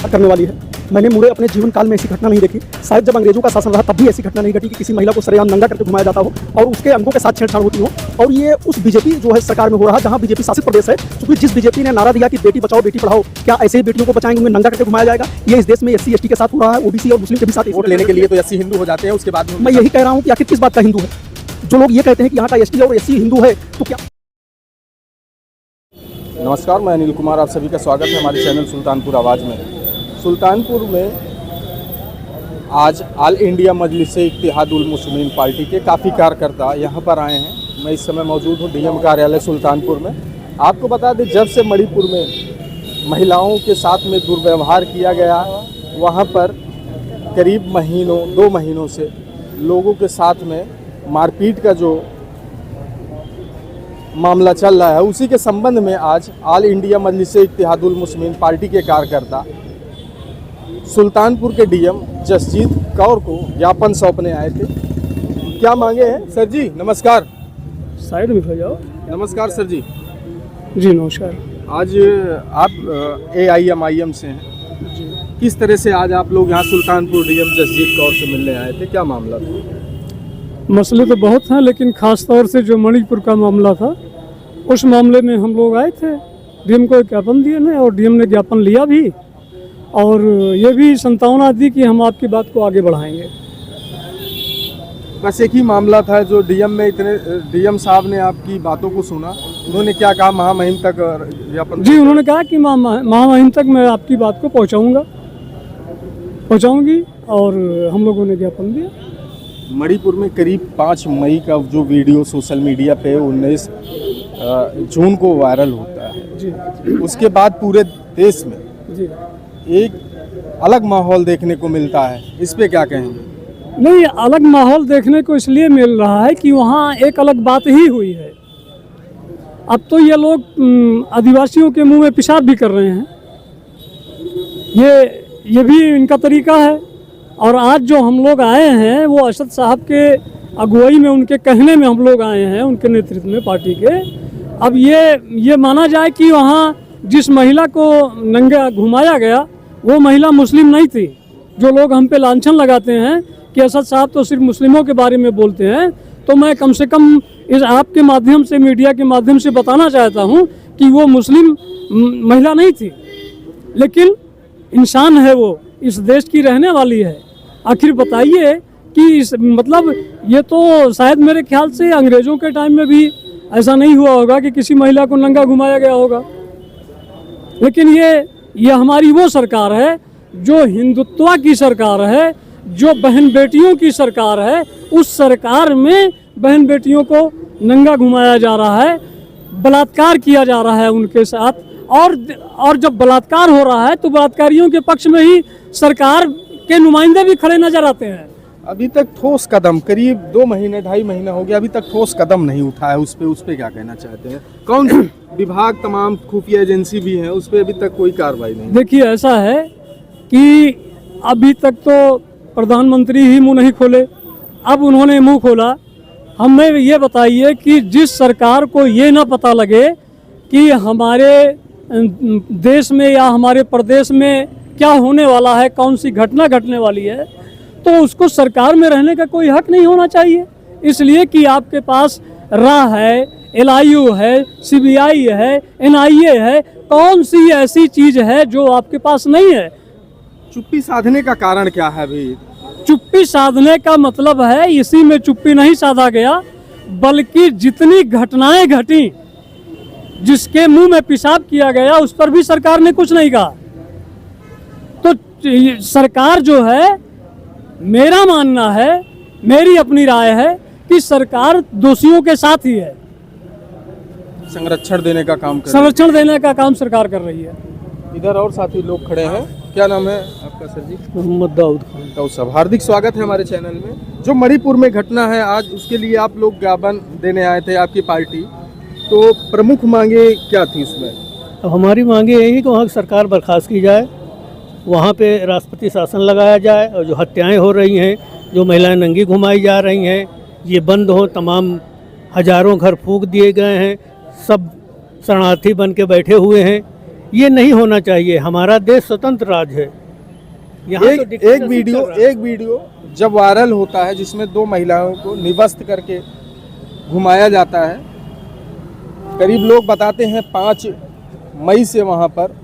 करने वाली है। मैंने पूरे अपने जीवन काल में ऐसी घटना नहीं देखी। शायद जब अंग्रेजों का शासन रहा तब भी ऐसी घटना नहीं घटी कि किसी महिला को सरेआम नंगा करके घुमाया जाता हो और उसके अंगों के साथ छेड़छाड़ होती हो। और ये उस बीजेपी जो है सरकार में हो रहा है जहां बीजेपी शासित प्रदेश है। क्योंकि जिस बीजेपी ने नारा दिया कि बेटी बचाओ बेटी पढ़ाओ, क्या ऐसे ही बेटियों को बचाएंगे, उन्हें नंगा करके घुमाया जाएगा? ये इस देश में SC ST के साथ हो रहा है, OBC और मुस्लिम के भी साथ। वोट लेने के लिए तो SC हिंदू हो जाते हैं, उसके बाद मैं यही कह रहा हूँ कि आखिर किस बात का हिंदू है? जो लोग ये कहते हैं कि यहाँ का ST और SC हिंदू है तो क्या? नमस्कार, मैं अनिल कुमार, आप सभी का स्वागत है हमारे चैनल सुल्तानपुर आवाज़ में। सुल्तानपुर में आज ऑल इंडिया मजलिस-ए-इत्तेहादुल मुस्लिमीन पार्टी के काफ़ी कार्यकर्ता यहाँ पर आए हैं। मैं इस समय मौजूद हूँ DM कार्यालय सुल्तानपुर में। आपको बता दें, जब से मणिपुर में महिलाओं के साथ में दुर्व्यवहार किया गया, वहाँ पर करीब 2 महीनों से लोगों के साथ में मारपीट का जो मामला चल रहा है, उसी के संबंध में आज ऑल इंडिया मजलिस-ए-इत्तेहादुल मुस्लिमीन पार्टी के कार्यकर्ता सुल्तानपुर के DM जसजीत कौर को ज्ञापन सौंपने आए थे। क्या मांगे हैं? सर जी नमस्कार। साइड में हो जाओ। नमस्कार सर जी। जी नमस्कार। आज आप AIM से हैं जी। किस तरह से आज आप लोग यहाँ सुल्तानपुर DM जसजीत कौर से मिलने आए थे, क्या मामला था? मसले तो बहुत हैं, लेकिन ख़ास तौर से जो मणिपुर का मामला था, उस मामले में हम लोग आए थे। DM को ज्ञापन दिए ने और DM ने ज्ञापन लिया भी और ये भी संतावना दी कि हम आपकी बात को आगे बढ़ाएंगे। बस एक ही मामला था जो DM साहब ने आपकी बातों को सुना। उन्होंने क्या कहा? महामहिम तक ज्ञापन? जी, उन्होंने कहा कि महामहिम तक मैं आपकी बात को पहुँचाऊँगी और हम लोगों ने ज्ञापन दिया। मणिपुर में करीब 5 मई का जो वीडियो सोशल मीडिया पे 19 जून को वायरल होता है जी, उसके बाद पूरे देश में जी एक अलग माहौल देखने को मिलता है, इस पे क्या कहेंगे? नहीं, अलग माहौल देखने को इसलिए मिल रहा है कि वहाँ एक अलग बात ही हुई है। अब तो ये लोग आदिवासियों के मुंह में पेशाब भी कर रहे हैं, ये भी इनका तरीका है। और आज जो हम लोग आए हैं वो असद साहब के अगुवाई में, उनके कहने में हम लोग आए हैं, उनके नेतृत्व में पार्टी के। अब ये माना जाए कि वहाँ जिस महिला को नंगा घुमाया गया वो महिला मुस्लिम नहीं थी। जो लोग हम पे लांछन लगाते हैं कि असद साहब तो सिर्फ मुस्लिमों के बारे में बोलते हैं, तो मैं कम से कम इस आपके माध्यम से, मीडिया के माध्यम से बताना चाहता हूँ कि वो मुस्लिम महिला नहीं थी, लेकिन इंसान है, वो इस देश की रहने वाली है। आखिर बताइए कि मतलब ये तो शायद मेरे ख्याल से अंग्रेज़ों के टाइम में भी ऐसा नहीं हुआ होगा कि किसी महिला को नंगा घुमाया गया होगा। लेकिन ये हमारी वो सरकार है जो हिंदुत्व की सरकार है, जो बहन बेटियों की सरकार है। उस सरकार में बहन बेटियों को नंगा घुमाया जा रहा है, बलात्कार किया जा रहा है उनके साथ। और जब बलात्कार हो रहा है तो बलात्कारियों के पक्ष में ही सरकार के नुमाइंदे भी खड़े नजर आते हैं। अभी तक ठोस कदम, करीब 2 महीने 2.5 महीना हो गया, अभी तक ठोस कदम नहीं उठाया। उस पे क्या कहना चाहते हैं? कौन विभाग, तमाम खुफिया एजेंसी भी हैं, उस पर अभी तक कोई कार्रवाई नहीं? देखिए, ऐसा है कि अभी तक तो प्रधानमंत्री ही मुंह नहीं खोले, अब उन्होंने मुंह खोला। हमें ये बताइए कि जिस सरकार को ये ना पता लगे कि हमारे देश में या हमारे प्रदेश में क्या होने वाला है, कौन सी घटना घटने वाली है, तो उसको सरकार में रहने का कोई हक नहीं होना चाहिए। इसलिए कि आपके पास राह है, LIU है, CBI है, NIA है, कौन सी ऐसी चीज़ है जो आपके पास नहीं है? चुप्पी साधने का कारण क्या है? अभी चुप्पी साधने का मतलब है, इसी में चुप्पी नहीं साधा गया, बल्कि जितनी घटनाएं घटी, जिसके मुंह में पेशाब किया गया, उस पर भी सरकार ने कुछ नहीं कहा। तो सरकार जो है, मेरा मानना है, मेरी अपनी राय है कि सरकार दोषियों के साथ ही है। संरक्षण देने का काम सरकार कर रही है। इधर और साथी लोग खड़े हैं। क्या नाम है आपका सर जी? मोहम्मद दाऊद खान साहब, हार्दिक स्वागत है हमारे चैनल में। जो मणिपुर में घटना है आज, उसके लिए आप लोग ज्ञापन देने आए थे, आपकी पार्टी, तो प्रमुख मांगे क्या थी उसमें? अब हमारी मांगे यही कि वहाँ की सरकार बर्खास्त की जाए, वहाँ पे राष्ट्रपति शासन लगाया जाए, और जो हत्याएं हो रही हैं, जो महिलाएं नंगी घुमाई जा रही हैं, ये बंद हो। तमाम हजारों घर फूंक दिए गए हैं, सब शरणार्थी बन के बैठे हुए हैं। ये नहीं होना चाहिए। हमारा देश स्वतंत्र राज्य है। यहाँ तो एक dictatorship वीडियो चल रहा है। एक वीडियो जब वायरल होता है जिसमें 2 महिलाओं को निवस्त करके घुमाया जाता है, करीब लोग बताते हैं 5 मई से वहाँ पर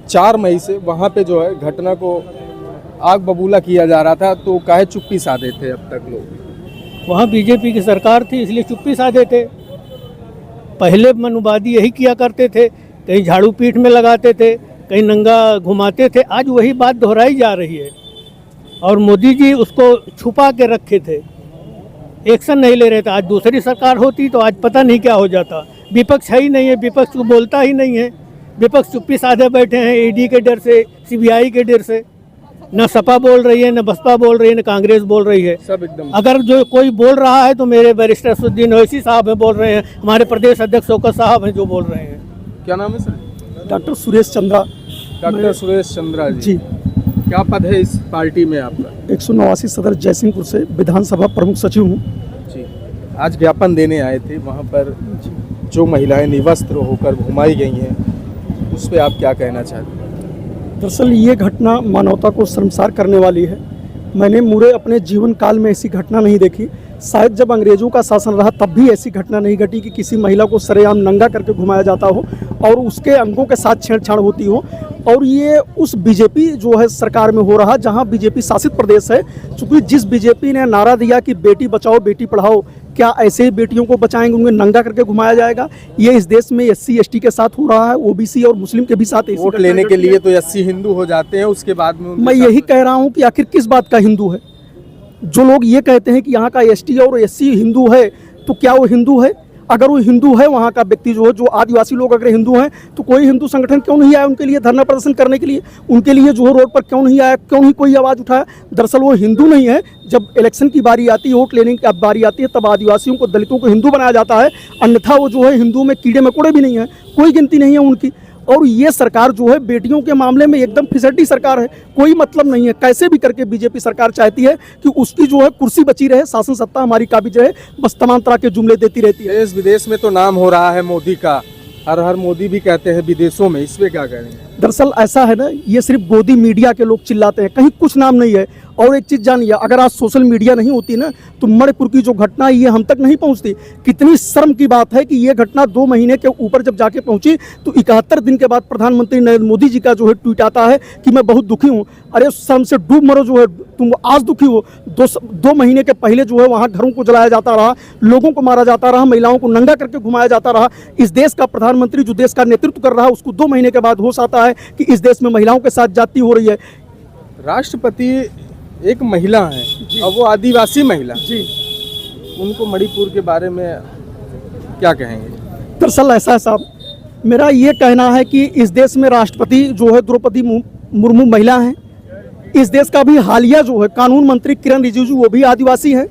4 मई से वहाँ पे जो है घटना को आग बबूला किया जा रहा था, तो काहे चुप्पी साधे थे अब तक लोग? वहाँ बीजेपी की सरकार थी इसलिए चुप्पी साधे थे। पहले मनुवादी यही किया करते थे, कहीं झाड़ू पीठ में लगाते थे, कहीं नंगा घुमाते थे। आज वही बात दोहराई जा रही है और मोदी जी उसको छुपा के रखे थे, एक्शन नहीं ले रहे थे। आज दूसरी सरकार होती तो आज पता नहीं क्या हो जाता। विपक्ष है ही नहीं है, विपक्ष को बोलता ही नहीं है। विपक्ष चुप्पी साधे बैठे हैं ईडी के डर से, सीबीआई के डर से। न सपा बोल रही है, न बसपा बोल रही है, न कांग्रेस बोल रही है। सब एकदम अगर जो कोई बोल रहा है तो मेरे बैरिस्टर असदुद्दीन ओवैसी साहब हैं बोल रहे हैं, हमारे प्रदेश अध्यक्ष शौकत साहब हैं जो बोल रहे हैं। क्या नाम है sir? Doctor Suresh Chandra. Doctor Suresh Chandra ji. जी, क्या पद है इस पार्टी में आपका? 189 सदर जयसिंहपुर से विधानसभा प्रमुख सचिव हूँ। जी, आज ज्ञापन देने आए थे। वहाँ पर जो महिलाएं निवस्त्र होकर घुमाई गई हैं, उस पर आप क्या कहना चाहते हैं? दरअसल ये घटना मानवता को शर्मसार करने वाली है। मैंने पूरे अपने जीवन काल में ऐसी घटना नहीं देखी। शायद जब अंग्रेजों का शासन रहा तब भी ऐसी घटना नहीं घटी कि किसी महिला को सरेआम नंगा करके घुमाया जाता हो और उसके अंगों के साथ छेड़छाड़ होती हो। और ये उस बीजेपी जो है सरकार में हो रहा, जहां बीजेपी शासित प्रदेश है। चूँकि जिस बीजेपी ने नारा दिया कि बेटी बचाओ बेटी पढ़ाओ, क्या ऐसे ही बेटियों को बचाएंगे, उन्हें नंगा करके घुमाया जाएगा? ये इस देश में SC ST के साथ हो रहा है, OBC और मुस्लिम के भी साथ। वोट लेने के लिए तो 80 हिंदू हो जाते हैं, उसके बाद में उनके मैं साथ- यही कह रहा हूँ कि आखिर किस बात का हिंदू है? जो लोग ये कहते हैं कि यहाँ का ST और SC हिंदू है, तो क्या वो हिंदू है? अगर वो हिंदू है, वहाँ का व्यक्ति जो है, जो आदिवासी लोग अगर हिंदू हैं, तो कोई हिंदू संगठन क्यों नहीं आया उनके लिए धरना प्रदर्शन करने के लिए? उनके लिए जो है रोड पर क्यों नहीं आया, क्यों नहीं कोई आवाज़ उठाया? दरअसल वो हिंदू नहीं है। जब इलेक्शन की बारी आती है, वोट लेने की बारी आती है, तब आदिवासियों को, दलितों को हिंदू बनाया जाता है। अन्यथा वो जो है हिंदू में कीड़े मकोड़े भी नहीं है, कोई गिनती नहीं है उनकी। और ये सरकार जो है बेटियों के मामले में एकदम फिसड्डी सरकार है, कोई मतलब नहीं है। कैसे भी करके बीजेपी सरकार चाहती है कि उसकी जो है कुर्सी बची रहे, शासन सत्ता हमारी काबिज रहे, बस तमाम तरह के जुमले देती रहती है। देश विदेश में तो नाम हो रहा है मोदी का, हर हर मोदी भी कहते हैं विदेशों में, इस पे क्या कहेंगे? दरअसल ऐसा है ना, ये सिर्फ गोदी मीडिया के लोग चिल्लाते हैं, कहीं कुछ नाम नहीं है। और एक चीज़ जानिए, अगर आज सोशल मीडिया नहीं होती ना, तो मणिपुर की जो घटना है ये हम तक नहीं पहुंचती। कितनी शर्म की बात है कि ये घटना 2 महीने के ऊपर जब जाके पहुंची, तो 71 दिन के बाद प्रधानमंत्री नरेंद्र मोदी जी का जो है ट्वीट आता है कि मैं बहुत दुखी हूँ। अरे शर्म से डूब मरो, जो है तुम आज दुखी हो। 2 महीने के पहले जो है वहाँ घरों को जलाया जाता रहा, लोगों को मारा जाता रहा, महिलाओं को नंगा करके घुमाया जाता रहा। इस देश का प्रधानमंत्री जो देश का नेतृत्व कर रहा है, उसको 2 महीने के बाद होश आता है कि इस देश में महिलाओं के साथ जाति हो रही है। राष्ट्रपति एक महिला है और वो आदिवासी महिला जी, उनको मणिपुर के बारे में क्या कहेंगे? दरअसल ऐसा है साहब, मेरा ये कहना है कि इस देश में राष्ट्रपति जो है द्रौपदी मुर्मू महिला हैं। इस देश का भी हालिया जो है कानून मंत्री किरण रिजिजू, वो भी आदिवासी हैं।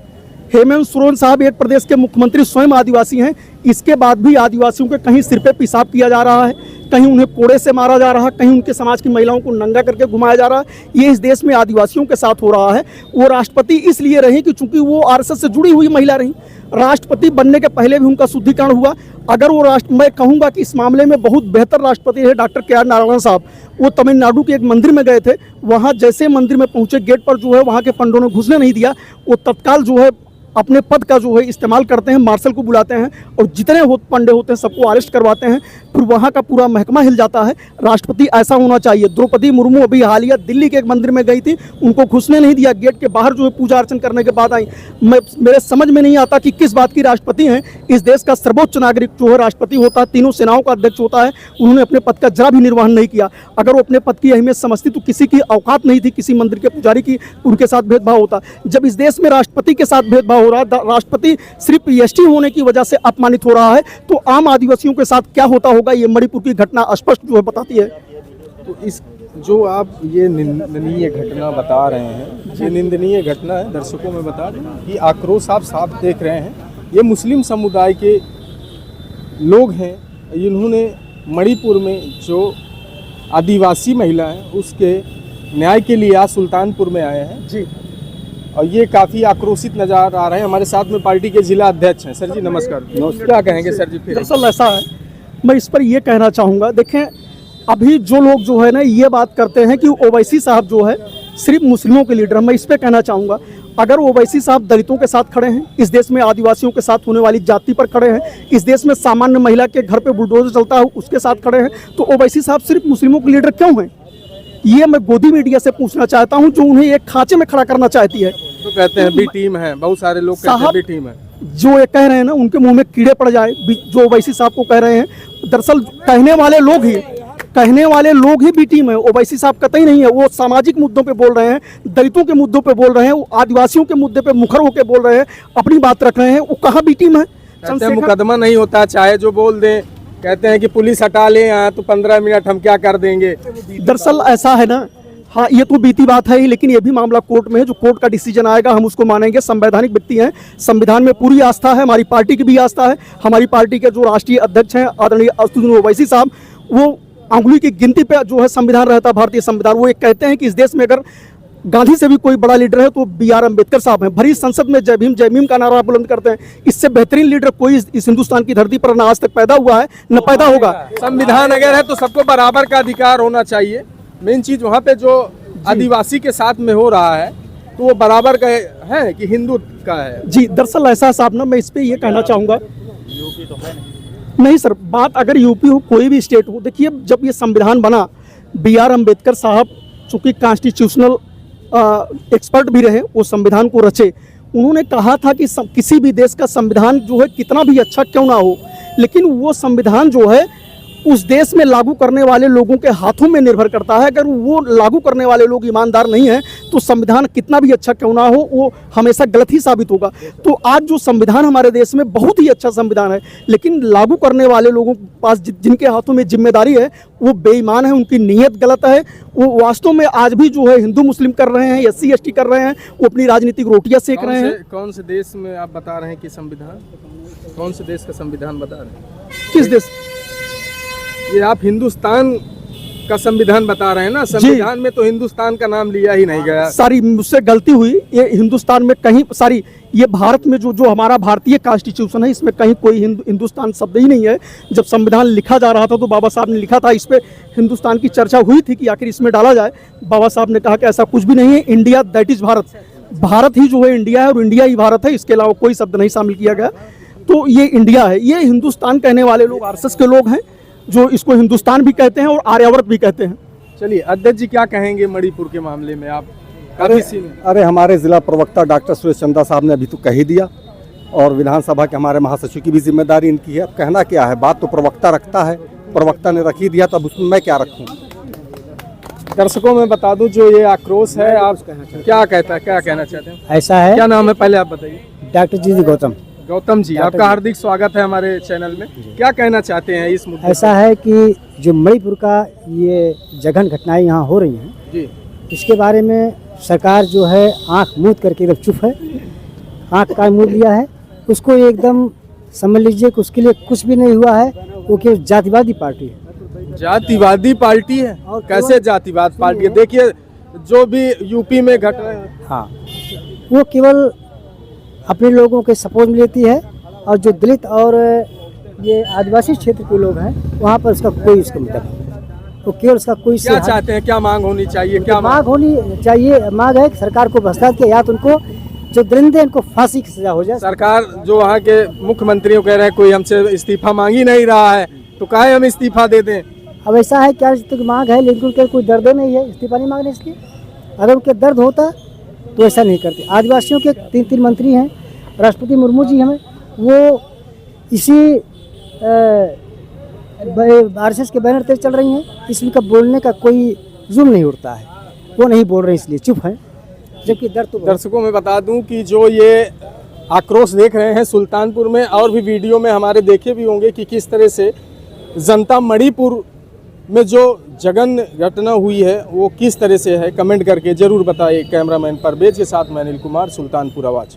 हेमंत सोरेन साहब एक प्रदेश के मुख्यमंत्री स्वयं आदिवासी हैं। इसके बाद भी आदिवासियों के कहीं सिर पे पेशाब किया जा रहा है, कहीं उन्हें कोड़े से मारा जा रहा है, कहीं उनके समाज की महिलाओं को नंगा करके घुमाया जा रहा है। ये इस देश में आदिवासियों के साथ हो रहा है। वो राष्ट्रपति इसलिए रही कि चूंकि वो RSS से जुड़ी हुई महिला रही। राष्ट्रपति बनने के पहले भी उनका शुद्धिकरण हुआ। अगर वो मैं कहूँगा कि इस मामले में बहुत बेहतर राष्ट्रपति है डॉक्टर KR नारायण साहब। वो तमिलनाडु के एक मंदिर में गए थे, वहाँ जैसे मंदिर में पहुँचे, गेट पर जो है वहाँ के पंडों ने घुसने नहीं दिया। वो तत्काल जो है अपने पद का जो है इस्तेमाल करते हैं, मार्शल को बुलाते हैं और जितने पंडे होते हैं सबको अरेस्ट करवाते हैं। फिर वहाँ का पूरा महकमा हिल जाता है। राष्ट्रपति ऐसा होना चाहिए। द्रौपदी मुर्मू अभी हालिया दिल्ली के एक मंदिर में गई थी, उनको घुसने नहीं दिया, गेट के बाहर जो है पूजा अर्चन करने के बाद आई। मेरे समझ में नहीं आता कि किस बात की राष्ट्रपति हैं। इस देश का सर्वोच्च नागरिक जो है राष्ट्रपति होता है, तीनों सेनाओं का अध्यक्ष होता है। उन्होंने अपने पद का जरा भी निर्वहन नहीं किया। अगर वो अपने पद की अहमियत समझती तो किसी की औकात नहीं थी किसी मंदिर के पुजारी की उनके साथ भेदभाव होता। जब इस देश में राष्ट्रपति के साथ भेदभाव हो रहा है, राष्ट्रपति सिर्फ ST होने की वजह से अपमानित हो रहा है, तो आम आदिवासियों के साथ क्या होता होगा, ये मणिपुर की घटना स्पष्ट जो है बताती है। तो इस जो आप ये निंदनीय घटना बता रहे हैं, ये निंदनीय घटना है, दर्शकों में बता दें कि आक्रोश आप साफ देख रहे हैं। ये मुस्लिम समुदाय के लोग हैं, इन्होंने मणिपुर में जो आदिवासी महिला हैं उसके न्याय के लिए आज सुल्तानपुर में आए हैं जी, और ये काफ़ी आक्रोशित नज़र आ रहे हैं। हमारे साथ में पार्टी के जिला अध्यक्ष हैं। सर जी नमस्कार। क्या कहेंगे सर जी? फिर दरअसल ऐसा है, मैं इस पर ये कहना चाहूँगा, देखें अभी जो लोग जो है ना ये बात करते हैं कि ओवैसी साहब जो है सिर्फ मुस्लिमों के लीडर हैं, मैं इस पर कहना चाहूँगा अगर ओवैसी साहब दलितों के साथ खड़े हैं, इस देश में आदिवासियों के साथ होने वाली जाति पर खड़े हैं, इस देश में सामान्य महिला के घर पे बुलडोजर चलता है उसके साथ खड़े हैं, तो ओवैसी साहब सिर्फ मुस्लिमों के लीडर क्यों हैं? ये मैं गोदी मीडिया से पूछना चाहता हूँ जो उन्हें एक खांचे में खड़ा करना चाहती है। तो कहते हैं बी टीम है, बहुत सारे लोग कहते हैं बी टीम है। जो ये कह रहे हैं ना उनके मुंह में कीड़े पड़ जाए, जो ओवैसी साहब को कह रहे हैं, दरअसल कहने वाले लोग ही बी टीम है। ओवैसी साहब कतई नहीं है, वो सामाजिक मुद्दों पे बोल रहे हैं, दलितों के मुद्दों पे बोल रहे हैं, आदिवासियों के मुद्दे पे मुखर होकर बोल रहे हैं, अपनी बात रख रहे हैं, वो कहाँ बी टीम है? कहते हैं मुकदमा नहीं होता, चाहे जो बोल दें, कहते हैं कि पुलिस हटा ले यहाँ तो 15 मिनट हम क्या कर देंगे। दरअसल ऐसा है ना, हाँ ये तो बीती बात है ही, लेकिन ये भी मामला कोर्ट में है, जो कोर्ट का डिसीजन आएगा हम उसको मानेंगे। संवैधानिक व्यक्ति हैं, संविधान में पूरी आस्था है, हमारी पार्टी की भी आस्था है। हमारी पार्टी के जो राष्ट्रीय अध्यक्ष हैं आदरणीय असदुद्दीन ओवैसी साहब, वो अंगुली की गिनती पे जो है संविधान रहता है, भारतीय संविधान, वो एक कहते हैं कि इस देश में अगर गांधी से भी कोई बड़ा लीडर है तो BR अम्बेडकर साहब हैं। भरी संसद में जय भीम का नारा बुलंद करते हैं। इससे बेहतरीन लीडर कोई इस हिंदुस्तान की धरती पर न आज तक पैदा हुआ है न पैदा होगा। संविधान अगर है तो सबको बराबर का अधिकार होना चाहिए। मेन चीज वहाँ पे जो आदिवासी के साथ में हो रहा है तो वो बराबर का है कि हिंदू का है। जी दरअसल ऐसा साहब ना, मैं इस पे ये कहना चाहूँगा, नहीं सर, बात अगर यूपी हो कोई भी स्टेट हो, देखिए जब ये संविधान बना, BR अम्बेडकर साहब चूँकि कॉन्स्टिट्यूशनल एक्सपर्ट भी रहे, वो संविधान को रचे। उन्होंने कहा था कि किसी भी देश का संविधान जो है कितना भी अच्छा क्यों ना हो, लेकिन वो संविधान जो है उस देश में लागू करने वाले लोगों के हाथों में निर्भर करता है। अगर वो लागू करने वाले लोग ईमानदार नहीं हैं तो संविधान कितना भी अच्छा क्यों ना हो वो हमेशा गलत ही साबित होगा। तो आज जो संविधान हमारे देश में बहुत ही अच्छा संविधान है, लेकिन लागू करने वाले लोगों के पास जिनके हाथों में जिम्मेदारी है वो बेईमान है, उनकी नीयत गलत है। वो वास्तव में आज भी जो है हिंदू मुस्लिम कर रहे हैं, SC ST कर रहे हैं, वो अपनी राजनीतिक रोटियां सेक रहे हैं। कौन से देश में आप बता रहे हैं कि संविधान, कौन से देश का संविधान बता रहे हैं? किस देश? ये आप हिंदुस्तान का संविधान बता रहे हैं ना, संविधान में तो हिंदुस्तान का नाम लिया ही नहीं गया। सारी मुझसे गलती हुई, ये हिंदुस्तान में कहीं सारी ये भारत में जो हमारा भारतीय कॉन्स्टिट्यूशन है इसमें कहीं कोई हिंदुस्तान शब्द ही नहीं है। जब संविधान लिखा जा रहा था तो बाबा साहब ने लिखा था, इस पर हिंदुस्तान की चर्चा हुई थी कि आखिर इसमें डाला जाए। बाबा साहब ने कहा कि ऐसा कुछ भी नहीं है, India that is Bharat, Bharat ही जो है इंडिया है और इंडिया ही भारत है, इसके अलावा कोई शब्द नहीं शामिल किया गया। तो ये इंडिया है, ये हिंदुस्तान कहने वाले लोग RSS के लोग हैं जो इसको हिंदुस्तान भी कहते हैं और आर्यावर्त भी कहते हैं। चलिए अध्यक्ष जी क्या कहेंगे मणिपुर के मामले में? आप अरे हमारे जिला प्रवक्ता डॉक्टर सुरेश चंदा साहब ने अभी तो कह ही दिया, और विधानसभा के हमारे महासचिव की भी जिम्मेदारी इनकी है। अब कहना क्या है, बात तो प्रवक्ता रखता है, प्रवक्ता ने रख ही दिया, तब उसमें मैं क्या रखूं। दर्शकों में बता दूं जो ये आक्रोश है, आप क्या कहना चाहते हैं? ऐसा है, क्या नाम है पहले आप बताइए? डॉक्टर जी गौतम जी, आपका हार्दिक स्वागत है हमारे चैनल में। क्या कहना चाहते हैं इस मुद्दे? ऐसा है कि जो मणिपुर का ये जघन घटनाएं यहाँ हो रही हैं जी, इसके बारे में सरकार जो है आंख मूंद करके एकदम चुप है, आंख का मूंद लिया है। उसको एकदम समझ लीजिए कि उसके लिए कुछ भी नहीं हुआ है, वो केवल जातिवादी पार्टी है। जातिवादी पार्टी है? और कैसे जातिवाद पार्टी है? देखिए जो भी यूपी में घट रहे हैं, हाँ, वो केवल अपने लोगों के सपोर्ट में लेती है, और जो दलित और ये आदिवासी क्षेत्र के लोग हैं वहाँ पर उसका कोई उसका मतलब नहीं, तो केवल उसका कोई क्या चाहते हैं, क्या मांग होनी चाहिए? क्या मांग होनी चाहिए? मांग है कि सरकार को भ्रष्टाचार किया, या तो उनको जो दरिंदे उनको फांसी की सजा हो जाए। सरकार जो वहाँ के मुख्यमंत्री कह रहे हैं कोई हमसे इस्तीफा मांग ही नहीं रहा है, तो काहे हम इस्तीफा दे दें? अब ऐसा है क्या तो मांग है, लेकिन उनके कोई दर्द नहीं है, इस्तीफा नहीं मांगने इसलिए। अगर उनके दर्द होता तो ऐसा नहीं करते। आदिवासियों के 3 मंत्री हैं, राष्ट्रपति मुर्मू जी हमें, वो इसी RSS के बैनर पे चल रही हैं, इसलिए का बोलने का कोई जुर्म नहीं उठता है, वो नहीं बोल रहे इसलिए चुप है, जबकि दर्द तो। दर्शकों में बता दूं कि जो ये आक्रोश देख रहे हैं सुल्तानपुर में, और भी वीडियो में हमारे देखे भी होंगे कि किस तरह से जनता मणिपुर में जो जघन घटना हुई है वो किस तरह से है, कमेंट करके जरूर बताइए। कैमरामैन परवेज के साथ मैं अनिल कुमार, सुल्तानपुर आवाज़।